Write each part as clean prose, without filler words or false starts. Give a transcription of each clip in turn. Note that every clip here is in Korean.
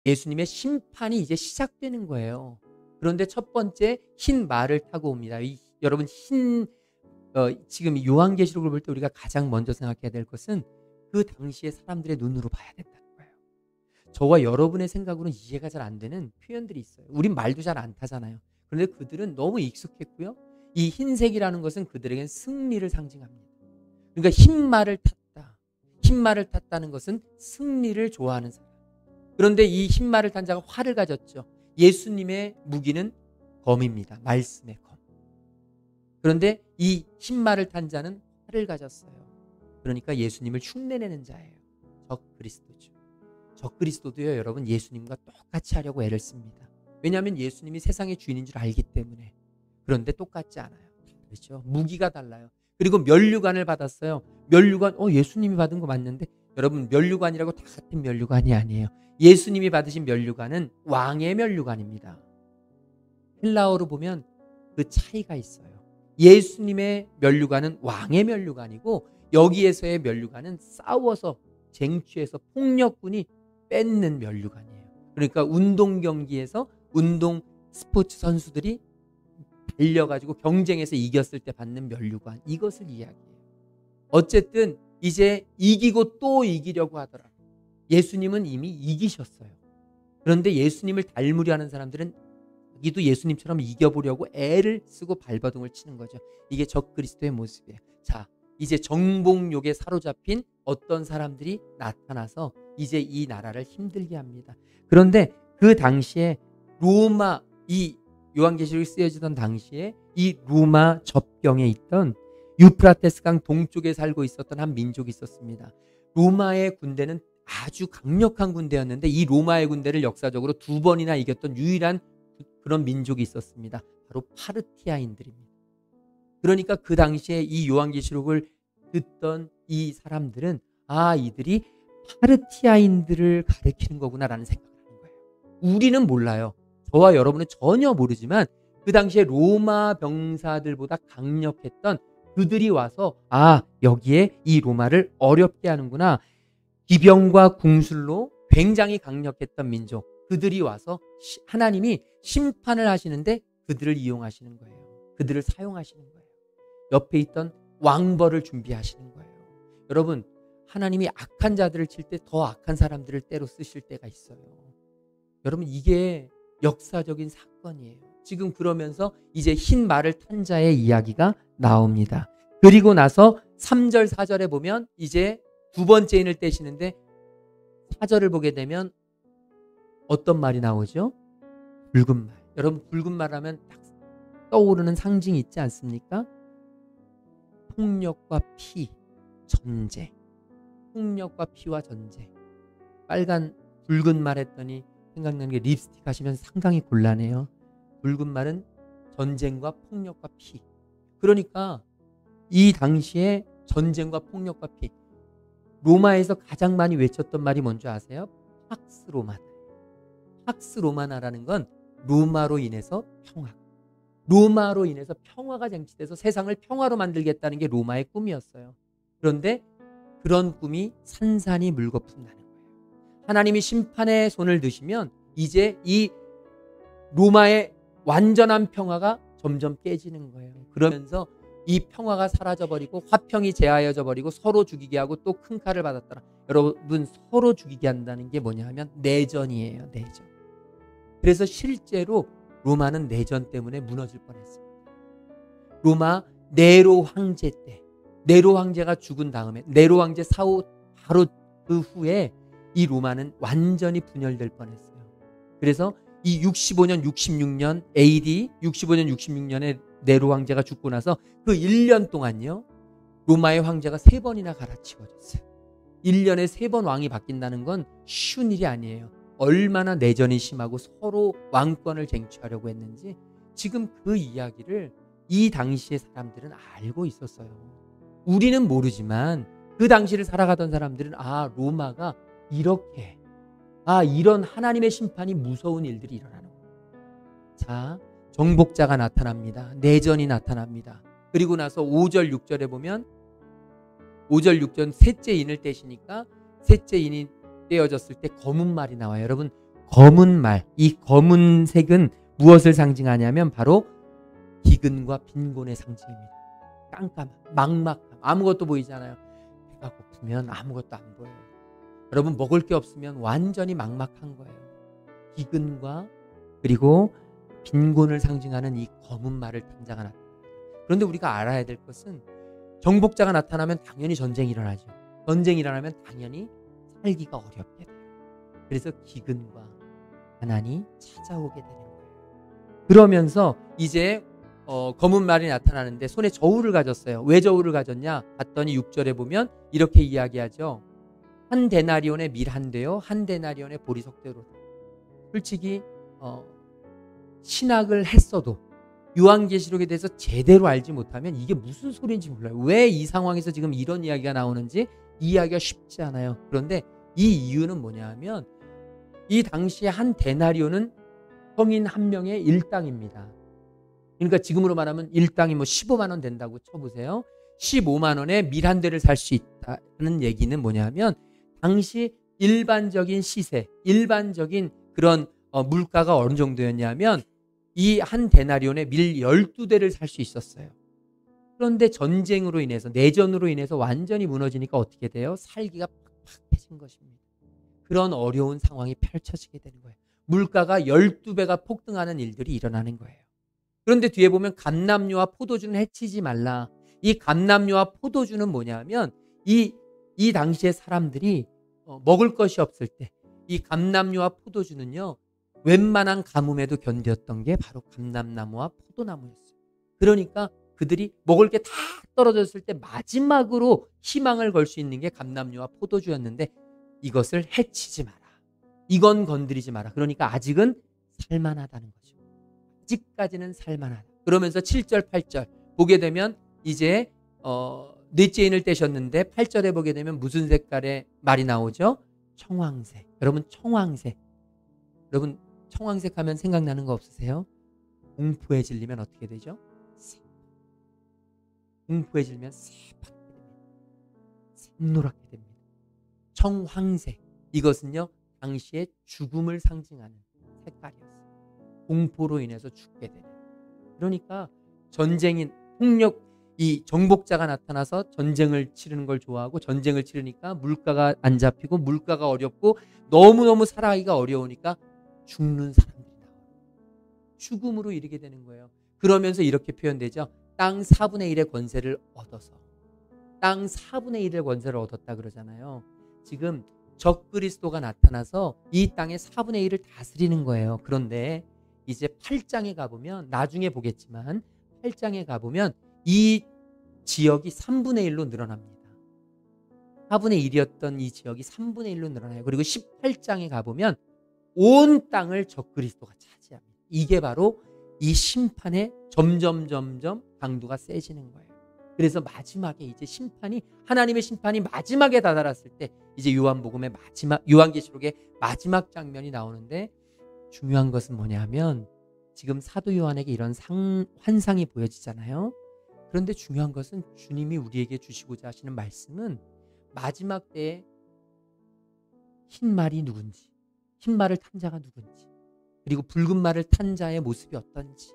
예수님의 심판이 이제 시작되는 거예요. 그런데 첫 번째 흰 말을 타고 옵니다. 여러분 지금 요한계시록을 볼 때 우리가 가장 먼저 생각해야 될 것은 그 당시의 사람들의 눈으로 봐야 된다는 거예요. 저와 여러분의 생각으로는 이해가 잘 안 되는 표현들이 있어요. 우린 말도 잘 안 타잖아요. 그런데 그들은 너무 익숙했고요. 이 흰색이라는 것은 그들에겐 승리를 상징합니다. 그러니까 흰 말을 탔다. 흰 말을 탔다는 것은 승리를 좋아하는 사람. 그런데 이 흰 말을 탄 자가 활을 가졌죠. 예수님의 무기는 검입니다. 말씀의 검. 그런데 이 흰 말을 탄 자는 활을 가졌어요. 그러니까 예수님을 흉내내는 자예요. 적그리스도죠. 적그리스도도요, 여러분 예수님과 똑같이 하려고 애를 씁니다. 왜냐하면 예수님이 세상의 주인인 줄 알기 때문에. 그런데 똑같지 않아요. 그렇죠? 무기가 달라요. 그리고 면류관을 받았어요. 면류관, 예수님이 받은 거 맞는데, 여러분 면류관이라고 다 같은 면류관이 아니에요. 예수님이 받으신 면류관은 왕의 면류관입니다. 헬라어로 보면 그 차이가 있어요. 예수님의 면류관은 왕의 면류관이고, 여기에서의 면류관은 싸워서 쟁취해서 폭력군이 뺏는 면류관이에요. 그러니까 운동 경기에서 운동 스포츠 선수들이 달려가지고 경쟁에서 이겼을 때 받는 면류관, 이것을 이야기해요. 어쨌든 이제 이기고 또 이기려고 하더라. 예수님은 이미 이기셨어요. 그런데 예수님을 닮으려 하는 사람들은 자기도 예수님처럼 이겨보려고 애를 쓰고 발버둥을 치는 거죠. 이게 적그리스도의 모습이에요. 자, 이제 정복욕에 사로잡힌 어떤 사람들이 나타나서 이제 이 나라를 힘들게 합니다. 그런데 그 당시에 로마, 이 요한계시록이 쓰여지던 당시에 이 로마 접경에 있던 유프라테스 강 동쪽에 살고 있었던 한 민족이 있었습니다. 로마의 군대는 아주 강력한 군대였는데, 이 로마의 군대를 역사적으로 2번이나 이겼던 유일한 그런 민족이 있었습니다. 바로 파르티아인들입니다. 그러니까 그 당시에 이 요한계시록을 듣던 이 사람들은 이들이 파르티아인들을 가리키는 거구나라는 생각을 하는 거예요. 우리는 몰라요. 저와 여러분은 전혀 모르지만 그 당시에 로마 병사들보다 강력했던 그들이 와서 여기에 이 로마를 어렵게 하는구나. 기병과 궁술로 굉장히 강력했던 민족, 그들이 와서 하나님이 심판을 하시는데 그들을 이용하시는 거예요. 그들을 사용하시는 거예요. 옆에 있던 왕벌을 준비하시는 거예요. 여러분, 하나님이 악한 자들을 칠 때 더 악한 사람들을 때로 쓰실 때가 있어요. 여러분, 이게 역사적인 사건이에요. 지금 그러면서 이제 흰 말을 탄 자의 이야기가 나옵니다. 그리고 나서 3절 4절에 보면 이제 2번째 인을 떼시는데, 4절을 보게 되면 어떤 말이 나오죠? 붉은 말. 여러분, 붉은 말 하면 딱 떠오르는 상징이 있지 않습니까? 폭력과 피, 전쟁. 폭력과 피와 전쟁. 빨간 붉은 말 했더니 생각나는 게 립스틱 하시면 상당히 곤란해요. 붉은 말은 전쟁과 폭력과 피. 그러니까 이 당시에 전쟁과 폭력과 피. 로마에서 가장 많이 외쳤던 말이 뭔지 아세요? 팍스 로마나. 팍스 로마나라는 건 로마로 인해서 평화. 로마로 인해서 평화가 쟁취돼서 세상을 평화로 만들겠다는 게 로마의 꿈이었어요. 그런데 그런 꿈이 산산이 물거품나는 거예요. 하나님이 심판의 손을 드시면 이제 이 로마의 완전한 평화가 점점 깨지는 거예요. 그러면서 이 평화가 사라져버리고 화평이 제하여져 버리고 서로 죽이게 하고 또 큰 칼을 받았더라. 여러분, 서로 죽이게 한다는 게 뭐냐 하면 내전이에요. 내전. 그래서 실제로 로마는 내전 때문에 무너질 뻔했습니다. 로마 네로 황제 때, 네로 황제가 죽은 다음에, 네로 황제 사후 바로 그 후에 이 로마는 완전히 분열될 뻔했어요. 그래서 이 65년 66년 AD 65년 66년에 네로 황제가 죽고 나서 그 1년 동안요, 로마의 황제가 3번이나 갈아치워졌어요. 1년에 3번 왕이 바뀐다는 건 쉬운 일이 아니에요. 얼마나 내전이 심하고 서로 왕권을 쟁취하려고 했는지 지금 그 이야기를 이 당시의 사람들은 알고 있었어요. 우리는 모르지만 그 당시를 살아가던 사람들은 로마가 이렇게 이런 하나님의 심판이 무서운 일들이 일어나는 거예요. 자, 정복자가 나타납니다. 내전이 나타납니다. 그리고 나서 5절 6절에 보면 5절 6절 셋째 인을 떼시니까 셋째 인이 떼어졌을 때 검은 말이 나와요. 여러분, 검은 말, 이 검은색은 무엇을 상징하냐면 바로 기근과 빈곤의 상징입니다. 깜깜함, 막막함, 아무것도 보이잖아요. 배가 고프면 아무것도 안 보여요. 여러분, 먹을 게 없으면 완전히 막막한 거예요. 기근과 그리고 빈곤을 상징하는 이 검은 말을 탄자가 나타납니다. 그런데 우리가 알아야 될 것은 정복자가 나타나면 당연히 전쟁이 일어나죠. 전쟁이 일어나면 당연히 살기가 어렵게 돼요. 그래서 기근과 가난이 찾아오게 되는 거예요. 그러면서 이제 검은 말이 나타나는데 손에 저울을 가졌어요. 왜 저울을 가졌냐? 봤더니 6절에 보면 이렇게 이야기하죠. 한 데나리온의 밀 한 대요, 한 데나리온의 보리석대로. 솔직히 신학을 했어도 요한계시록에 대해서 제대로 알지 못하면 이게 무슨 소리인지 몰라요. 왜 이 상황에서 지금 이런 이야기가 나오는지 이해하기가 쉽지 않아요. 그런데 이 이유는 뭐냐 하면 이 당시에 한 데나리온은 성인 한 명의 일당입니다. 그러니까 지금으로 말하면 일당이 뭐 15만 원 된다고 쳐보세요. 15만 원에 밀 한 대를 살 수 있다는 얘기는 뭐냐면 당시 일반적인 시세, 일반적인 그런 물가가 어느 정도였냐면 이 한 데나리온에 밀 12대를 살 수 있었어요. 그런데 전쟁으로 인해서, 내전으로 인해서 완전히 무너지니까 어떻게 돼요? 살기가 팍팍해진 것입니다. 그런 어려운 상황이 펼쳐지게 되는 거예요. 물가가 12배가 폭등하는 일들이 일어나는 거예요. 그런데 뒤에 보면 감람류와 포도주는 해치지 말라. 이 감람류와 포도주는 뭐냐면 이 당시의 사람들이 먹을 것이 없을 때 이 감람류와 포도주는요, 웬만한 가뭄에도 견뎠던 게 바로 감람나무와 포도나무였어요. 그러니까 그들이 먹을 게 다 떨어졌을 때 마지막으로 희망을 걸 수 있는 게 감람류와 포도주였는데 이것을 해치지 마라. 이건 건드리지 마라. 그러니까 아직은 살만하다는 거죠. 아직까지는 살만하다. 그러면서 7절, 8절 보게 되면 이제 넷째 인을 떼셨는데 8절에 보게 되면 무슨 색깔의 말이 나오죠? 청황색. 여러분, 청황색. 여러분, 청황색 하면 생각나는 거 없으세요? 공포에 질리면 어떻게 되죠? 공포에 질리면 새파랗게 됩니다. 샛노랗게 됩니다. 청황색. 이것은요, 당시의 죽음을 상징하는 색깔이었어요. 공포로 인해서 죽게 되는. 그러니까 전쟁인 폭력, 이 정복자가 나타나서 전쟁을 치르는 걸 좋아하고 전쟁을 치르니까 물가가 안 잡히고 물가가 어렵고 너무너무 살아가기가 어려우니까 죽는 사람들이 나와요. 죽음으로 이르게 되는 거예요. 그러면서 이렇게 표현되죠. 땅 4분의 1의 권세를 얻어서. 땅 4분의 1의 권세를 얻었다 그러잖아요. 지금 적그리스도가 나타나서 이 땅의 4분의 1을 다스리는 거예요. 그런데 이제 8장에 가보면, 나중에 보겠지만 8장에 가보면 이 지역이 3분의 1로 늘어납니다. 4분의 1이었던 이 지역이 3분의 1로 늘어나요. 그리고 18장에 가보면 온 땅을 적그리스도가 차지합니다. 이게 바로 이 심판의 점점 강도가 세지는 거예요. 그래서 마지막에 이제 심판이, 하나님의 심판이 마지막에 다다랐을 때 이제 요한복음의 마지막, 요한계시록의 마지막 장면이 나오는데, 중요한 것은 뭐냐 하면 지금 사도 요한에게 이런 환상이 보여지잖아요. 그런데 중요한 것은 주님이 우리에게 주시고자 하시는 말씀은 마지막 때에 흰 말이 누군지, 흰 말을 탄 자가 누군지, 그리고 붉은 말을 탄 자의 모습이 어떤지,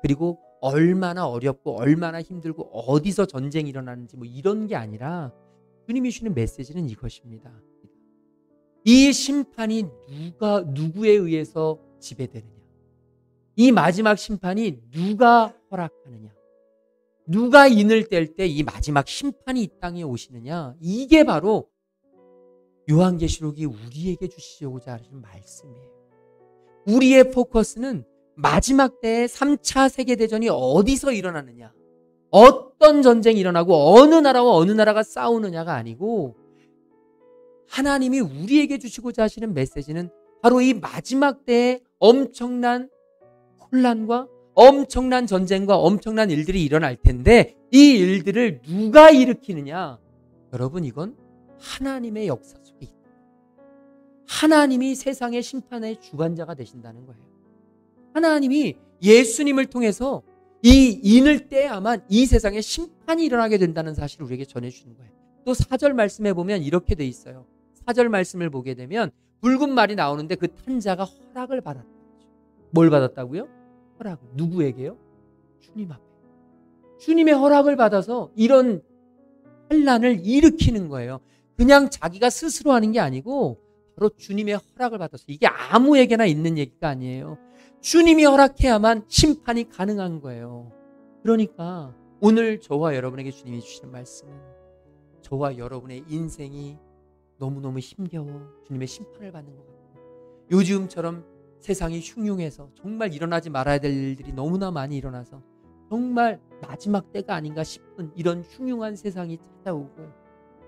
그리고 얼마나 어렵고 얼마나 힘들고 어디서 전쟁이 일어나는지 뭐 이런 게 아니라 주님이 주시는 메시지는 이것입니다. 이 심판이 누구에 의해서 지배되느냐, 이 마지막 심판이 누가 허락하느냐, 누가 인을 뗄 때 이 마지막 심판이 이 땅에 오시느냐, 이게 바로 요한계시록이 우리에게 주시고자 하시는 말씀이에요. 우리의 포커스는 마지막 때의 3차 세계대전이 어디서 일어나느냐, 어떤 전쟁이 일어나고 어느 나라와 어느 나라가 싸우느냐가 아니고, 하나님이 우리에게 주시고자 하시는 메시지는 바로 이 마지막 때의 엄청난 혼란과 엄청난 전쟁과 엄청난 일들이 일어날 텐데 이 일들을 누가 일으키느냐, 여러분, 이건 하나님의 역사 속에 있다. 하나님이 세상의 심판의 주관자가 되신다는 거예요. 하나님이 예수님을 통해서 이 인을 떼야만 이 세상에 심판이 일어나게 된다는 사실을 우리에게 전해주시는 거예요. 또 4절 말씀에 보면 이렇게 돼 있어요. 4절 말씀을 보게 되면 붉은 말이 나오는데 그 탄자가 허락을 받았다. 뭘 받았다고요? 허락을. 누구에게요? 주님 앞에. 주님의 허락을 받아서 이런 환난을 일으키는 거예요. 그냥 자기가 스스로 하는 게 아니고 바로 주님의 허락을 받아서. 이게 아무에게나 있는 얘기가 아니에요. 주님이 허락해야만 심판이 가능한 거예요. 그러니까 오늘 저와 여러분에게 주님이 주시는 말씀은 저와 여러분의 인생이 너무너무 힘겨워 주님의 심판을 받는 것 같고, 요즘처럼 세상이 흉흉해서 정말 일어나지 말아야 될 일들이 너무나 많이 일어나서 정말 마지막 때가 아닌가 싶은 이런 흉흉한 세상이 찾아오고,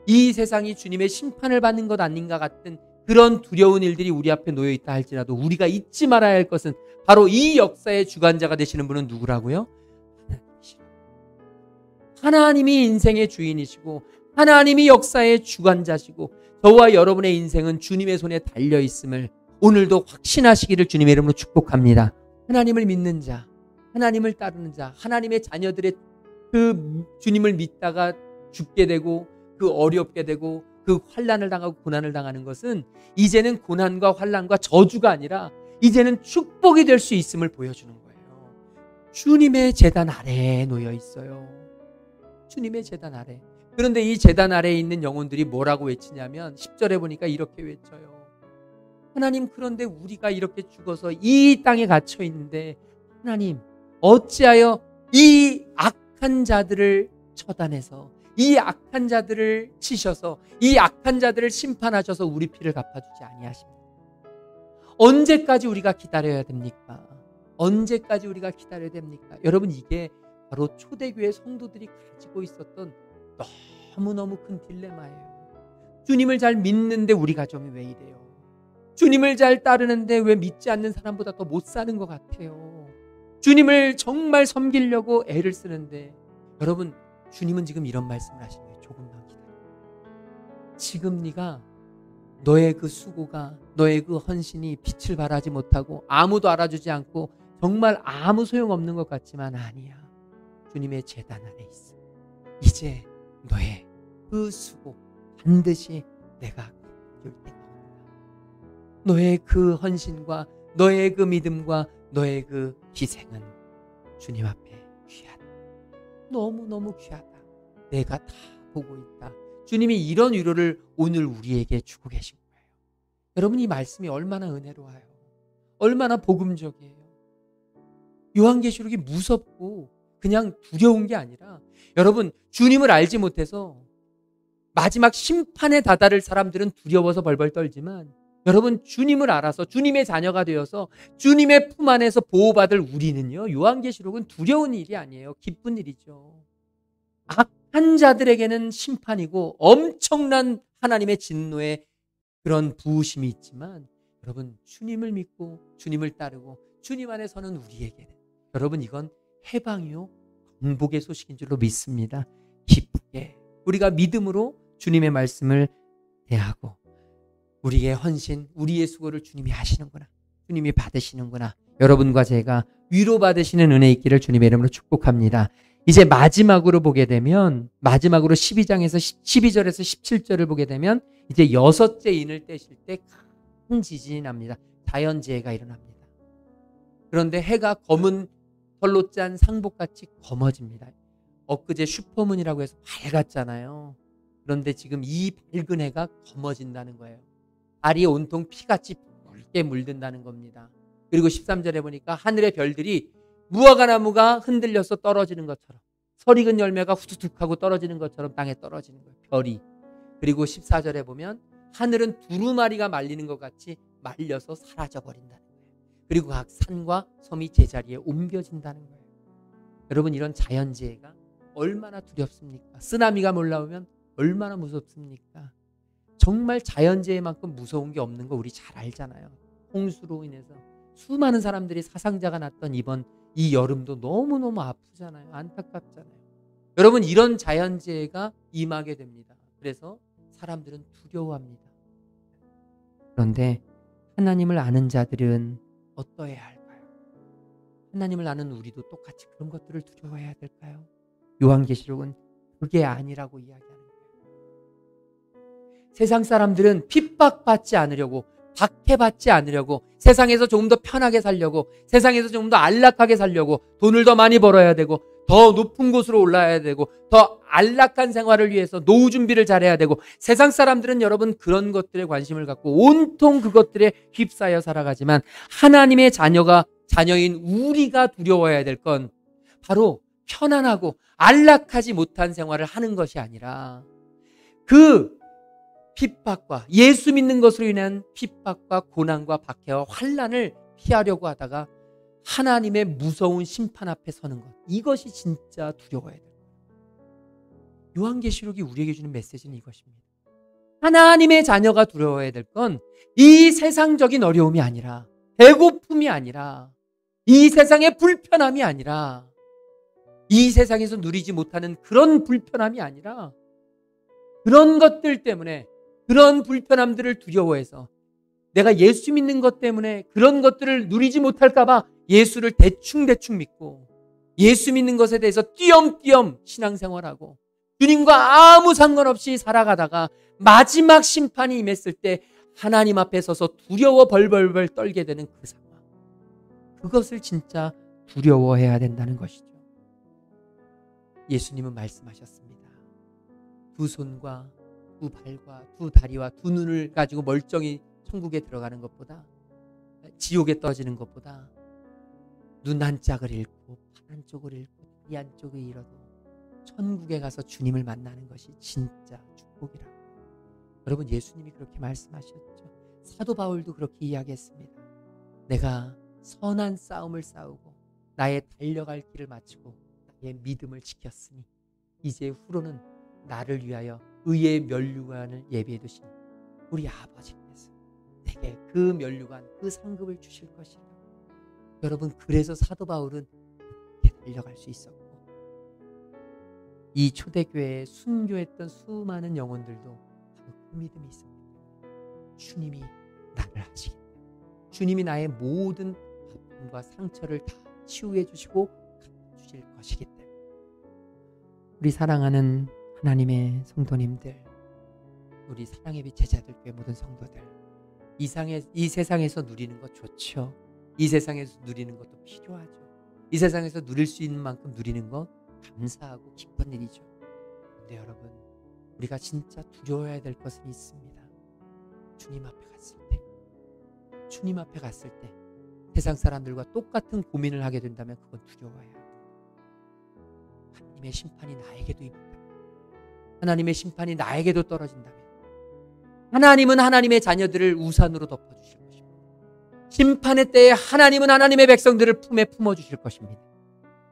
이 세상이 주님의 심판을 받는 것 아닌가 같은 그런 두려운 일들이 우리 앞에 놓여 있다 할지라도 우리가 잊지 말아야 할 것은 바로 이 역사의 주관자가 되시는 분은 누구라고요? 하나님이시라고. 하나님이 인생의 주인이시고 하나님이 역사의 주관자시고 저와 여러분의 인생은 주님의 손에 달려 있음을 오늘도 확신하시기를 주님의 이름으로 축복합니다. 하나님을 믿는 자, 하나님을 따르는 자, 하나님의 자녀들의 그 주님을 믿다가 죽게 되고 그 어렵게 되고 그 환난을 당하고 고난을 당하는 것은 이제는 고난과 환난과 저주가 아니라 이제는 축복이 될 수 있음을 보여주는 거예요. 주님의 제단 아래에 놓여 있어요. 주님의 제단 아래. 그런데 이 제단 아래에 있는 영혼들이 뭐라고 외치냐면 10절에 보니까 이렇게 외쳐요. 하나님, 그런데 우리가 이렇게 죽어서 이 땅에 갇혀 있는데 하나님 어찌하여 이 악한 자들을 처단해서 이 악한 자들을 치셔서 이 악한 자들을 심판하셔서 우리 피를 갚아주지 아니하십니까? 언제까지 우리가 기다려야 됩니까? 언제까지 우리가 기다려야 됩니까? 여러분, 이게 바로 초대교회 성도들이 가지고 있었던 너무너무 큰 딜레마예요. 주님을 잘 믿는데 우리 가정이 왜 이래요? 주님을 잘 따르는데 왜 믿지 않는 사람보다 더 못 사는 것 같아요? 주님을 정말 섬기려고 애를 쓰는데, 여러분, 주님은 지금 이런 말씀을 하시는 거예요. 조금만 기다려. 지금 네가 너의 그 수고가, 너의 그 헌신이 빛을 발하지 못하고 아무도 알아주지 않고 정말 아무 소용없는 것 같지만 아니야. 주님의 제단 아래 있어. 이제 너의 그 수고 반드시 내가 갚을 때가 온다. 너의 그 헌신과 너의 그 믿음과 너의 그 희생은 주님 앞에 귀하다. 너무너무 귀하다. 내가 다 보고 있다. 주님이 이런 위로를 오늘 우리에게 주고 계신 거예요. 여러분, 이 말씀이 얼마나 은혜로워요. 얼마나 복음적이에요. 요한계시록이 무섭고 그냥 두려운 게 아니라, 여러분, 주님을 알지 못해서 마지막 심판에 다다를 사람들은 두려워서 벌벌 떨지만, 여러분, 주님을 알아서 주님의 자녀가 되어서 주님의 품 안에서 보호받을 우리는요, 요한계시록은 두려운 일이 아니에요. 기쁜 일이죠. 악한 자들에게는 심판이고 엄청난 하나님의 진노의 그런 부으심이 있지만, 여러분, 주님을 믿고 주님을 따르고 주님 안에 서는 우리에게는, 여러분, 이건 해방이요 건복의 소식인 줄로 믿습니다. 기쁘게 우리가 믿음으로 주님의 말씀을 대하고 우리의 헌신, 우리의 수고를 주님이 하시는구나, 주님이 받으시는구나, 여러분과 제가 위로받으시는 은혜 있기를 주님의 이름으로 축복합니다. 이제 마지막으로 보게 되면, 마지막으로 12절에서 17절을 보게 되면 이제 여섯째 인을 떼실 때 큰 지진이 납니다. 자연재해가 일어납니다. 그런데 해가 검은 털로 짠 상복같이 검어집니다. 엊그제 슈퍼문이라고 해서 밝았잖아요. 그런데 지금 이 밝은 해가 검어진다는 거예요. 달이 온통 피같이 붉게 물든다는 겁니다. 그리고 13절에 보니까 하늘의 별들이 무화과나무가 흔들려서 떨어지는 것처럼, 설익은 열매가 후두둑 하고 떨어지는 것처럼 땅에 떨어지는 거예요. 별이. 그리고 14절에 보면 하늘은 두루마리가 말리는 것 같이 말려서 사라져버린다는 거예요. 그리고 각 산과 섬이 제자리에 옮겨진다는 거예요. 여러분, 이런 자연재해가 얼마나 두렵습니까? 쓰나미가 몰라오면 얼마나 무섭습니까? 정말 자연재해만큼 무서운 게 없는 거 우리 잘 알잖아요. 홍수로 인해서 수많은 사람들이 사상자가 났던 이번 이 여름도 너무너무 아프잖아요. 안타깝잖아요. 여러분, 이런 자연재해가 임하게 됩니다. 그래서 사람들은 두려워합니다. 그런데 하나님을 아는 자들은 어떠해야 할까요? 하나님을 아는 우리도 똑같이 그런 것들을 두려워해야 될까요? 요한계시록은 그게 아니라고 이야기하는 거예요. 세상 사람들은 핍박받지 않으려고, 박해받지 않으려고, 세상에서 조금 더 편하게 살려고, 세상에서 조금 더 안락하게 살려고, 돈을 더 많이 벌어야 되고, 더 높은 곳으로 올라야 되고, 더 안락한 생활을 위해서 노후 준비를 잘해야 되고, 세상 사람들은 여러분 그런 것들에 관심을 갖고 온통 그것들에 휩싸여 살아가지만, 하나님의 자녀인 우리가 두려워해야 될 건 바로 편안하고 안락하지 못한 생활을 하는 것이 아니라, 그 핍박과, 예수 믿는 것으로 인한 핍박과 고난과 박해와 환난을 피하려고 하다가 하나님의 무서운 심판 앞에 서는 것, 이것이 진짜 두려워야 돼요. 요한계시록이 우리에게 주는 메시지는 이것입니다. 하나님의 자녀가 두려워해야 될 건 이 세상적인 어려움이 아니라, 배고픔이 아니라, 이 세상의 불편함이 아니라, 이 세상에서 누리지 못하는 그런 불편함이 아니라, 그런 것들 때문에, 그런 불편함들을 두려워해서 내가 예수 믿는 것 때문에 그런 것들을 누리지 못할까 봐 예수를 대충 믿고, 예수 믿는 것에 대해서 띄엄띄엄 신앙생활하고 주님과 아무 상관없이 살아가다가 마지막 심판이 임했을 때 하나님 앞에 서서 두려워 벌벌벌 떨게 되는 그 상황, 그것을 진짜 두려워해야 된다는 것이죠. 예수님은 말씀하셨습니다. 두 손과 두 발과 두 다리와 두 눈을 가지고 멀쩡히 천국에 들어가는 것보다, 지옥에 떠지는 것보다, 눈 한짝을 잃고 팔 한쪽을 잃고 다리 한쪽을 잃어도 천국에 가서 주님을 만나는 것이 진짜 축복이라고. 여러분, 예수님이 그렇게 말씀하셨죠. 사도 바울도 그렇게 이야기했습니다. 내가 선한 싸움을 싸우고 나의 달려갈 길을 마치고 나의 믿음을 지켰으니 이제 후로는 나를 위하여 의의 면류관을 예비해 두신 우리 아버지께서 내게 그 면류관, 그 상급을 주실 것이라. 여러분, 그래서 사도 바울은 그렇게 달려갈 수 있었고, 이 초대교회에 순교했던 수많은 영혼들도 바로 그 믿음이 있습니다. 주님이 나를 하시겠다. 주님이 나의 모든 아픔과 상처를 다 치유해 주시고 갚아주실 것이기 때문에. 우리 사랑하는 하나님의 성도님들, 우리 사랑의 빛 제자들교회 모든 성도들, 이 세상에서 누리는 것 좋죠. 이 세상에서 누리는 것도 필요하죠. 이 세상에서 누릴 수 있는 만큼 누리는 것 감사하고 기쁜 일이죠. 그런데 여러분, 우리가 진짜 두려워해야 될 것은 있습니다. 주님 앞에 갔을 때 세상 사람들과 똑같은 고민을 하게 된다면 그건 두려워해야 합니다. 하나님의 심판이 나에게도 임한다. 하나님의 심판이 나에게도 떨어진다면 하나님은 하나님의 자녀들을 우산으로 덮어주실 것입니다. 심판의 때에 하나님은 하나님의 백성들을 품에 품어주실 것입니다.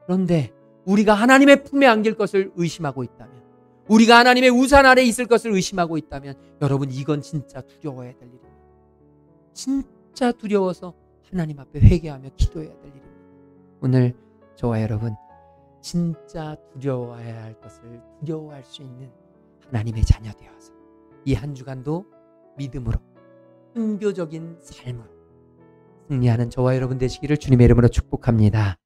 그런데 우리가 하나님의 품에 안길 것을 의심하고 있다면, 우리가 하나님의 우산 아래 있을 것을 의심하고 있다면, 여러분, 이건 진짜 두려워해야 될 일입니다. 진짜 두려워서 하나님 앞에 회개하며 기도해야 될 일입니다. 오늘 저와 여러분, 진짜 두려워해야 할 것을 두려워할 수 있는 하나님의 자녀 되어서 이 한 주간도 믿음으로, 순교적인 삶으로 승리하는 저와 여러분 되시기를 주님의 이름으로 축복합니다.